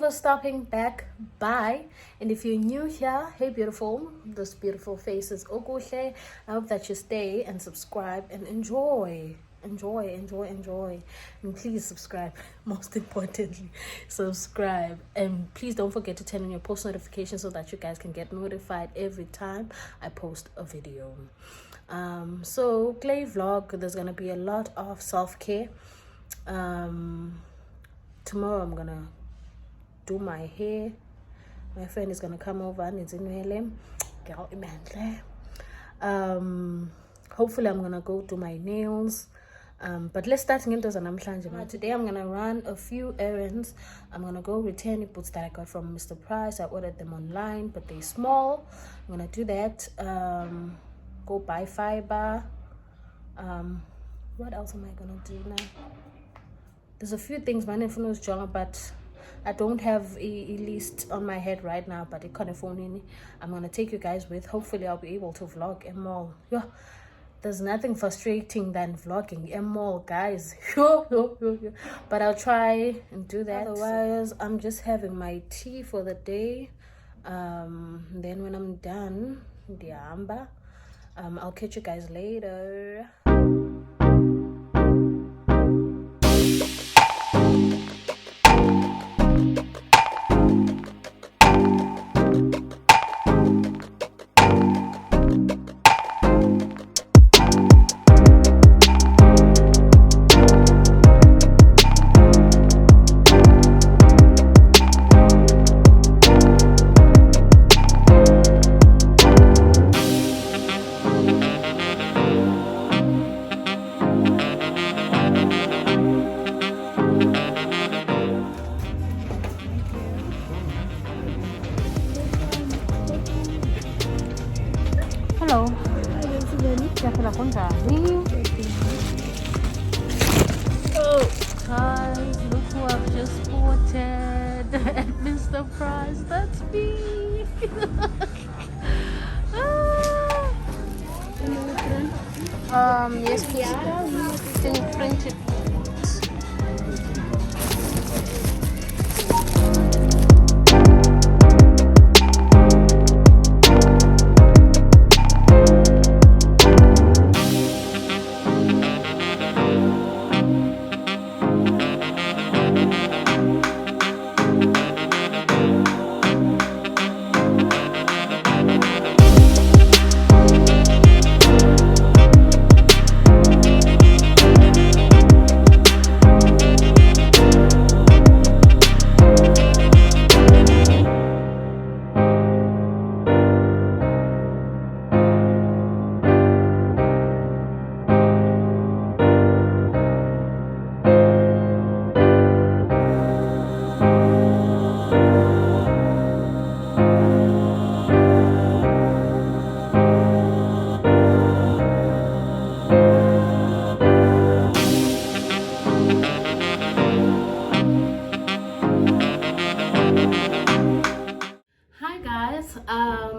for stopping back by. And if you're new here, hey beautiful, this beautiful face is Okuhle. I hope that you stay and subscribe and enjoy. And please subscribe. Most importantly, subscribe. And please don't forget to turn on your post notifications so that you guys can get notified every time I post a video. So clay vlog, there's gonna be a lot of self-care. Tomorrow I'm gonna do my hair. My friend is gonna come over and it's in hopefully I'm gonna go do my nails. But let's start into namhlanje. Today I'm gonna run a few errands. I'm gonna go return the boots that I got from Mr. Price. I ordered them online, but they're small. I'm gonna do that. Go buy fiber. What else am I gonna do now? There's a few things my nephew knows, but I don't have a list on my head right now. But it kind of phone. I'm gonna take you guys with. Hopefully I'll be able to vlog a mall. Yeah. There's nothing frustrating than vlogging a mall, guys. But I'll try and do that. Otherwise, I'm just having my tea for the day. Then when I'm done, I'll catch you guys later. Hello. Oh, guys, look who I've just spotted at Mr. Price. That's me. Yes, please. Can you print it?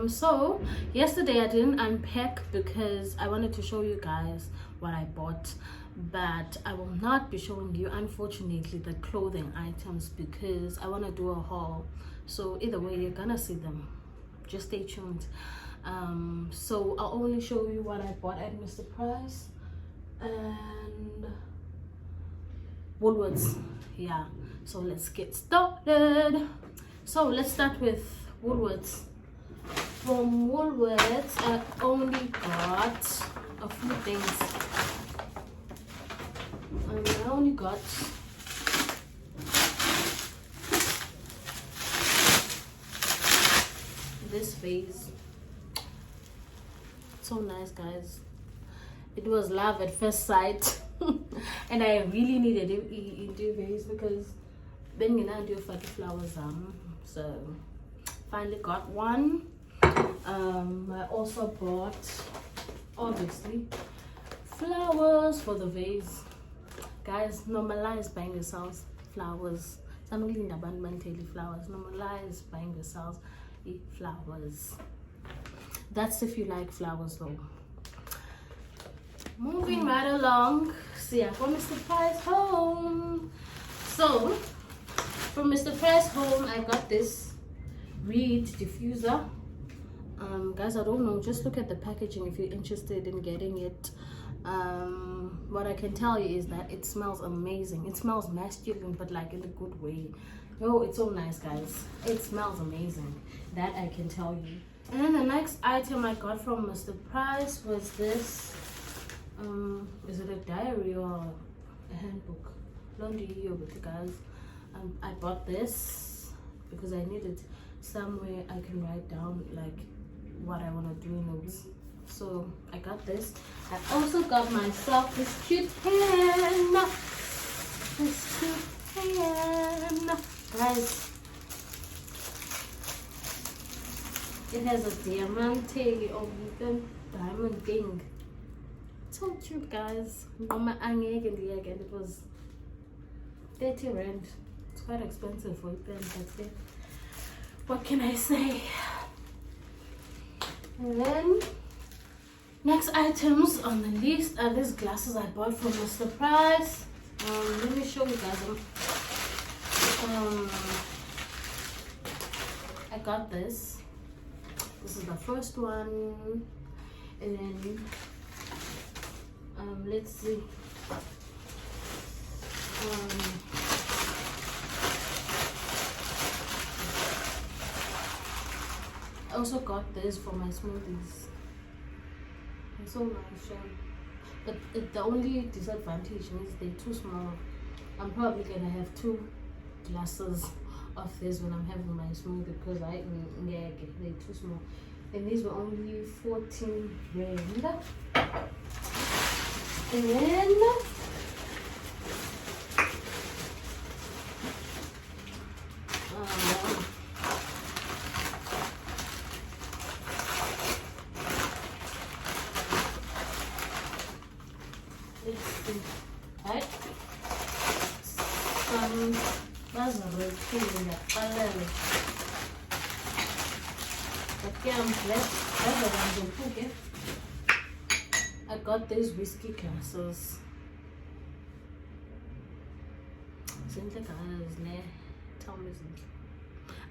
So yesterday I didn't unpack because I wanted to show you guys what I bought, but I will not be showing you, unfortunately, the clothing items because I want to do a haul. So either way, you're gonna see them. Just stay tuned. So I'll only show you what I bought at Mr. Price and Woolworths. Yeah, so let's get started. So let's start with Woolworths. From Woolworths, I only got a few things. I only got this vase. So nice, guys. It was love at first sight. And I really needed a vase because then you know do flowers. So finally got one. I also bought, obviously, flowers for the vase. Guys, normalize buying yourselves flowers. Flowers. Normalize buying yourselves flowers. That's if you like flowers though. Moving right along. See, I promised to price home. So From Mr. Price Home, I got this reed diffuser. Guys, I don't know, just look at the packaging if you're interested in getting it. What I can tell you is that it smells amazing. It smells masculine, but like in a good way. Oh, it's so nice, guys. It smells amazing, that I can tell you. And then the next item I got from Mr. Price was this. Is it a diary or a handbook? Laundry with you guys. I bought this because I needed somewhere I can write down like what I want to do in the week. So I got this. I also got myself this cute pen. This cute pen, guys. It has a diamante or diamond thing. So cute, guys. Mama Angeg and the egg, and it was 30 rand. It's quite expensive for a pen, but what can I say? And then next items on the list are these glasses I bought from Mr. Price. Let me show you guys them. I got this. This is the first one, and then let's see. I also got this for my smoothies. It's so nice, but the only disadvantage is they're too small. I'm probably gonna have 2 glasses of this when I'm having my smoothie because they're too small. And these were only 14 rand. And then right, some buzzers in the color. I got these whiskey glasses. Zinhle guys, ne? Tell me Zinhle.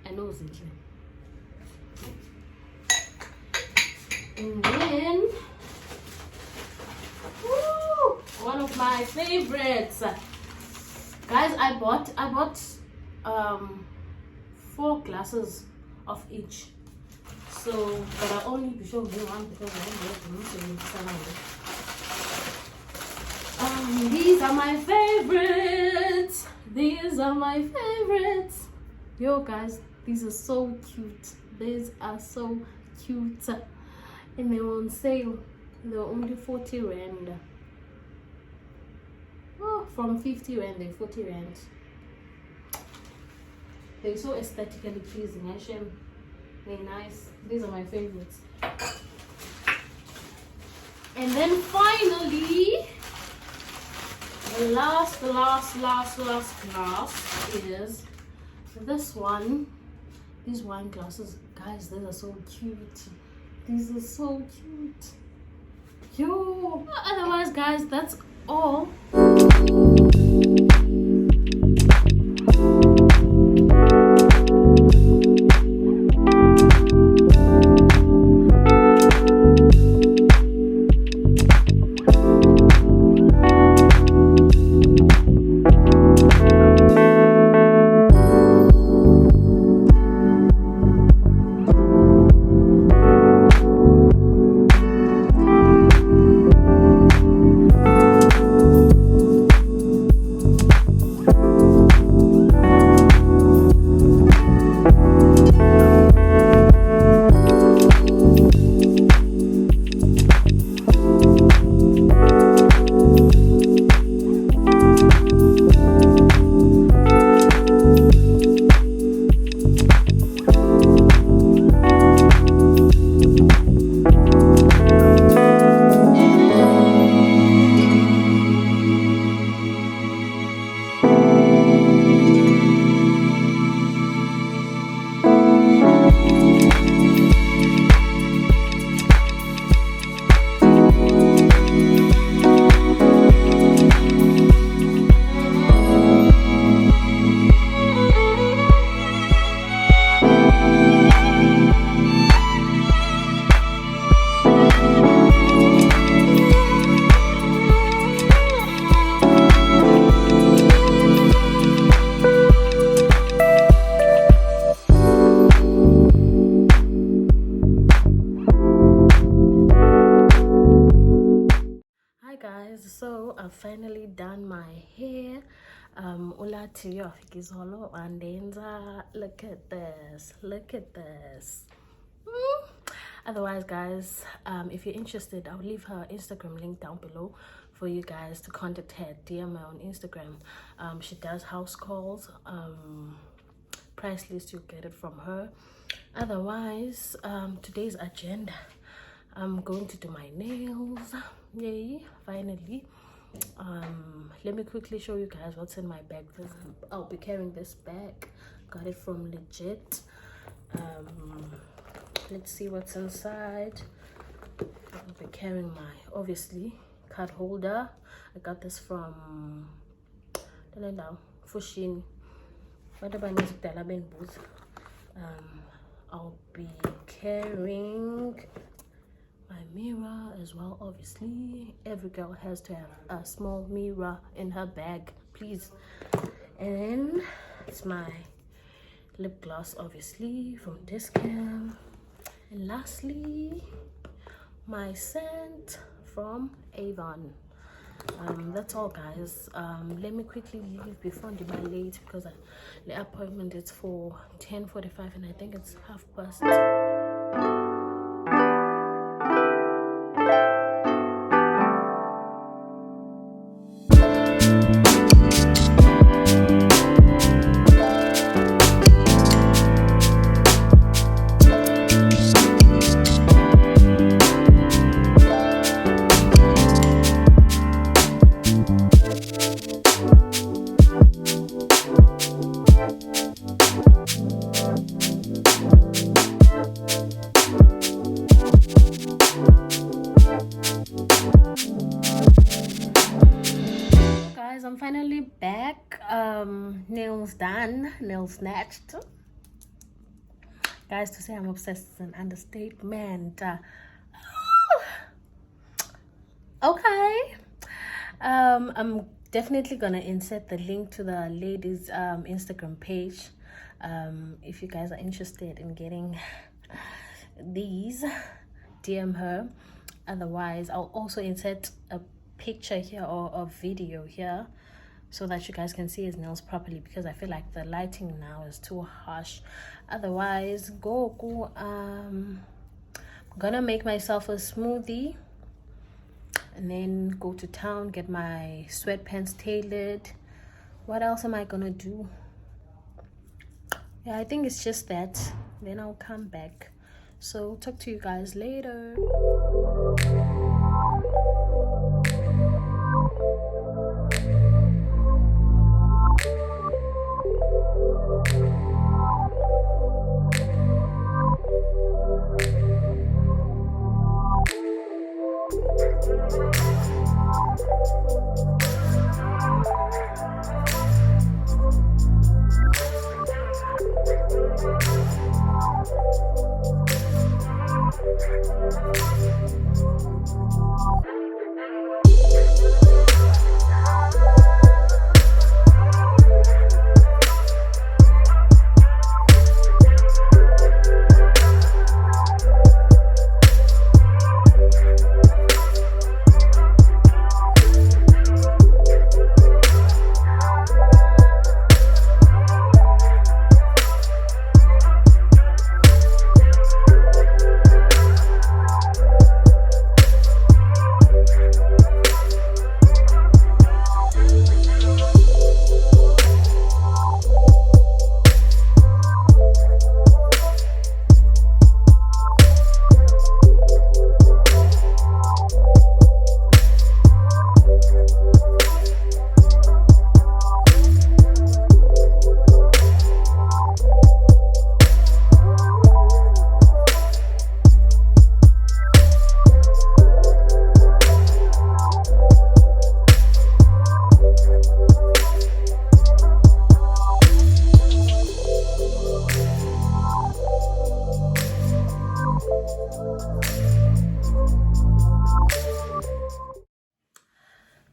I know Zinhle. And then one of my favorites, guys. I bought 4 glasses of each. So, but I only be showing you one because I don't know. These are my favorites. These are my favorites. Yo, guys, these are so cute. These are so cute, and they were on sale. They were only 40 rand. Oh, from 50 rand, they're 40 rand. They're so aesthetically pleasing. Actually, they're nice. These are my favorites. And then finally, the last glass is this one. These wine glasses, guys. These are so cute. These are so cute. Yo. Otherwise, guys, that's all. I've finally done my hair. Ulathi uyafika izolo wandenza. Look at this, look at this. Otherwise, guys, if you're interested, I'll leave her Instagram link down below for you guys to contact her. DM her on Instagram. She does house calls. Price list, you'll get it from her. Otherwise, today's agenda, I'm going to do my nails. Yay, finally. Let me quickly show you guys what's in my bag. I'll be carrying this bag. Got it from Legit. Let's see what's inside. I'll be carrying my, obviously, card holder. I got this from Fushini. I'll be carrying my mirror as well. Obviously, every girl has to have a small mirror in her bag, please. And then it's my lip gloss, obviously, from Discount. And lastly, my scent from Avon. That's all, guys. Let me quickly leave before I'm late because the appointment is for 10:45 and I think it's past. I'm finally back. Nails done, nails snatched. Guys, to say I'm obsessed is an understatement. Okay. I'm definitely gonna insert the link to the lady's Instagram page. If you guys are interested in getting these, DM her. Otherwise, I'll also insert a picture here or a video here so that you guys can see his nails properly, because I feel like the lighting now is too harsh. Otherwise, I'm gonna make myself a smoothie and then go to town, get my sweatpants tailored. What else am I gonna do? Yeah, I think it's just that. Then I'll come back. So talk to you guys later.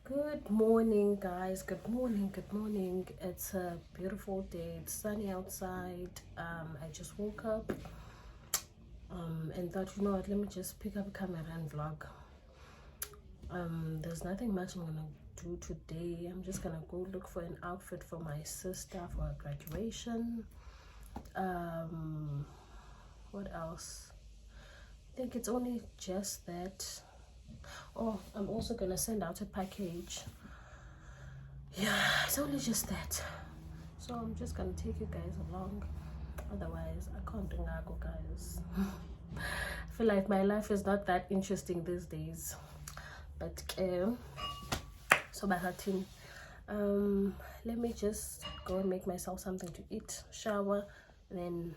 Good morning, guys. Good morning. It's a beautiful day. It's sunny outside. I just woke up and thought, you know what, let me just pick up a camera and vlog. There's nothing much I'm gonna do today. I'm just gonna go look for an outfit for my sister for her graduation. What else? I think it's only just that. Oh, I'm also gonna send out a package. Yeah, it's only just that. So I'm just gonna take you guys along. Otherwise, I can't do nago, guys. I feel like my life is not that interesting these days. But so Bahatin, let me just go and make myself something to eat, shower, then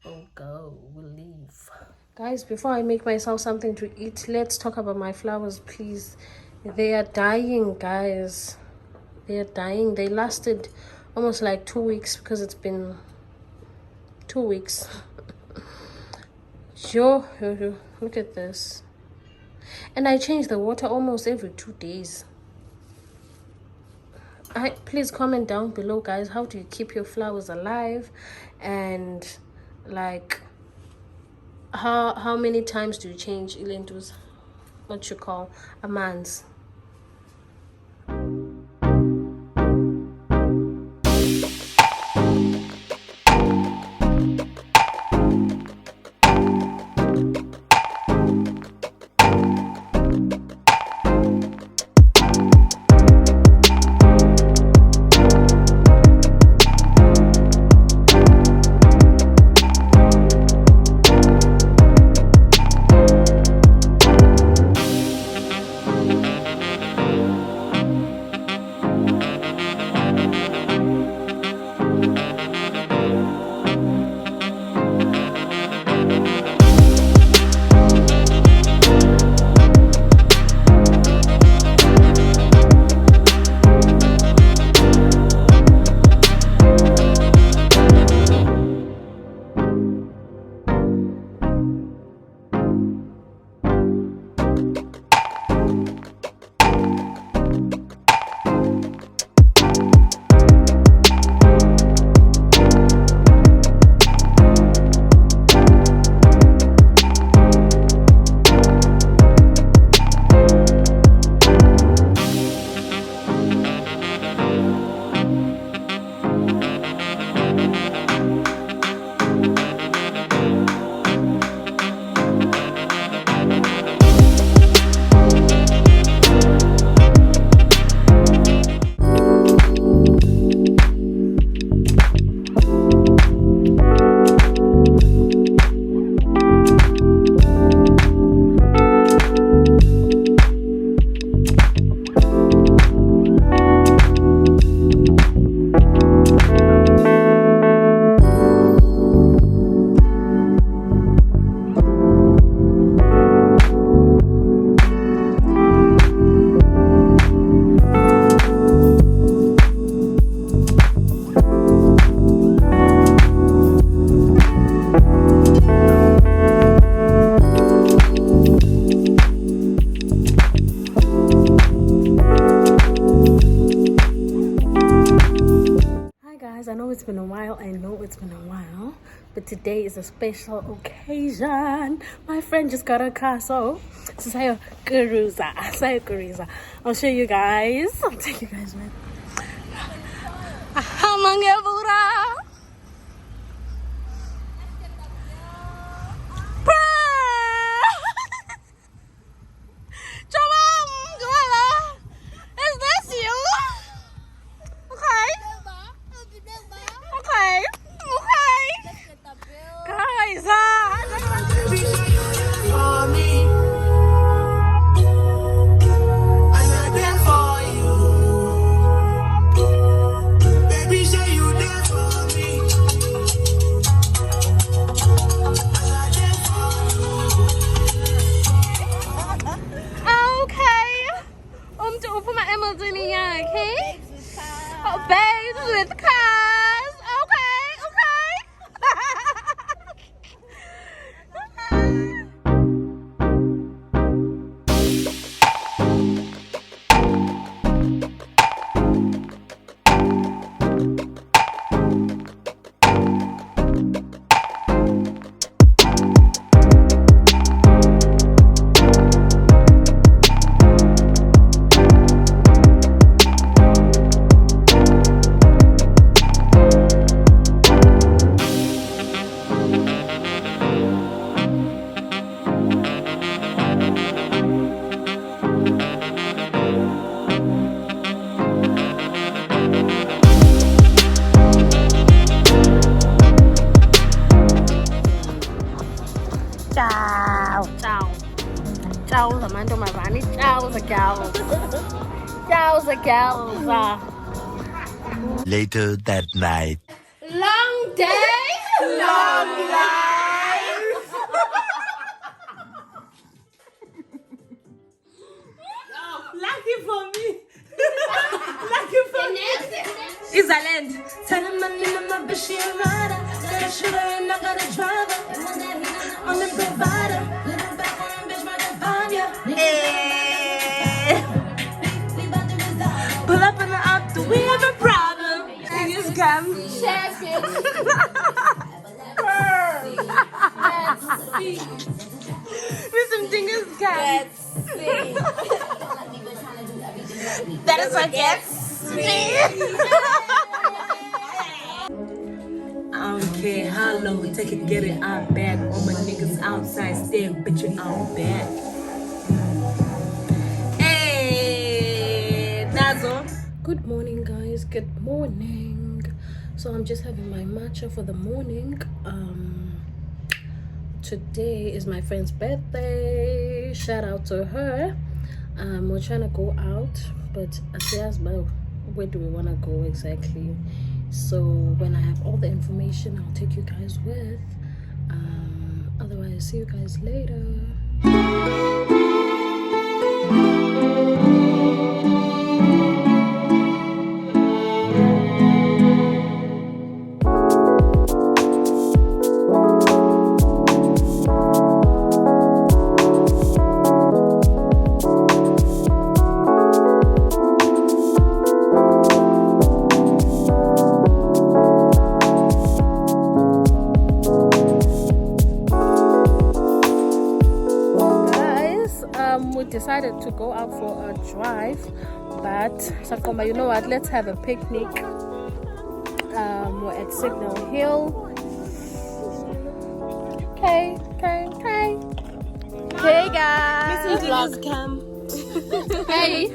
we'll leave. Guys, before I make myself something to eat, let's talk about my flowers, please. They are dying, guys. They are dying. They lasted almost like 2 weeks because it's been 2 weeks. Yo, look at this. And I change the water almost every 2 days. Please comment down below, guys, how do you keep your flowers alive, and like how many times do you change ilentu's, what you call, errands? But today is a special occasion. My friend just got a car, so I'll show you guys. I'll take you guys with. Baby, say you there for me. Ciao, Samantha Marani. Ciao, the girls. Ciao, the girls. Later that night. Long day, long life. Lucky for me. Lucky for me. Izaland. Tell him I'm in my bitch, a rider. Got a shooter and I got a driver. On the provider. Little back on him, bitch, right above ya. Pull up in the up, do we have a problem? Niggas come. Check it. With some fingers come. Let's see. That is what gets me. I don't care how long it take to get it out back. All my niggas outside still bitching out back. Hey, that's all. Good morning, guys. Good morning. So I'm just having my matcha for the morning. Today is my friend's birthday. Shout out to her. We're trying to go out, but she asked, well, where do we want to go exactly? So when I have all the information, I'll take you guys with. Otherwise, see you guys later. We decided to go out for a drive, but Sakoma, you know what, let's have a picnic. We're at Signal Hill. Okay guys, hey,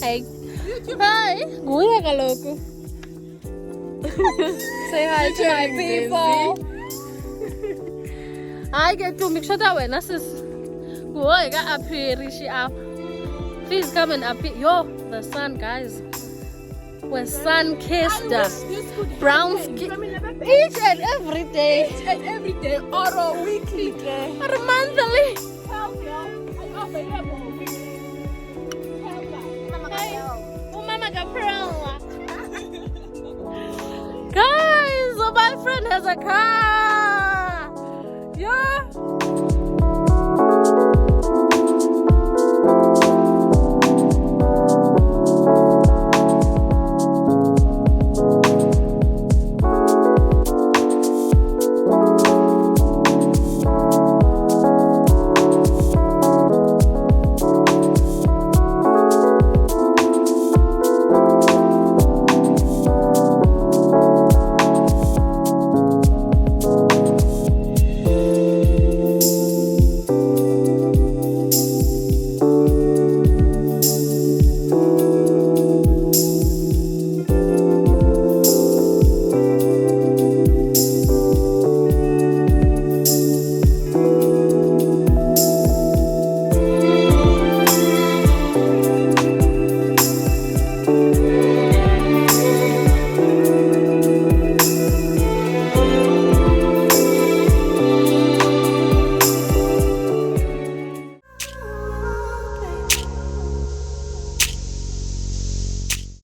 hey, hi, Guya kaloku. Say hi to my people. I get to make sure that when us is I got up here, she up. Please come and up here. Yo, the sun, guys. We're sun kissed. Brown skin. Each and every day. Or a weekly day. Or a monthly. Mama Gabriella. Guys, so my friend has a car. Yeah.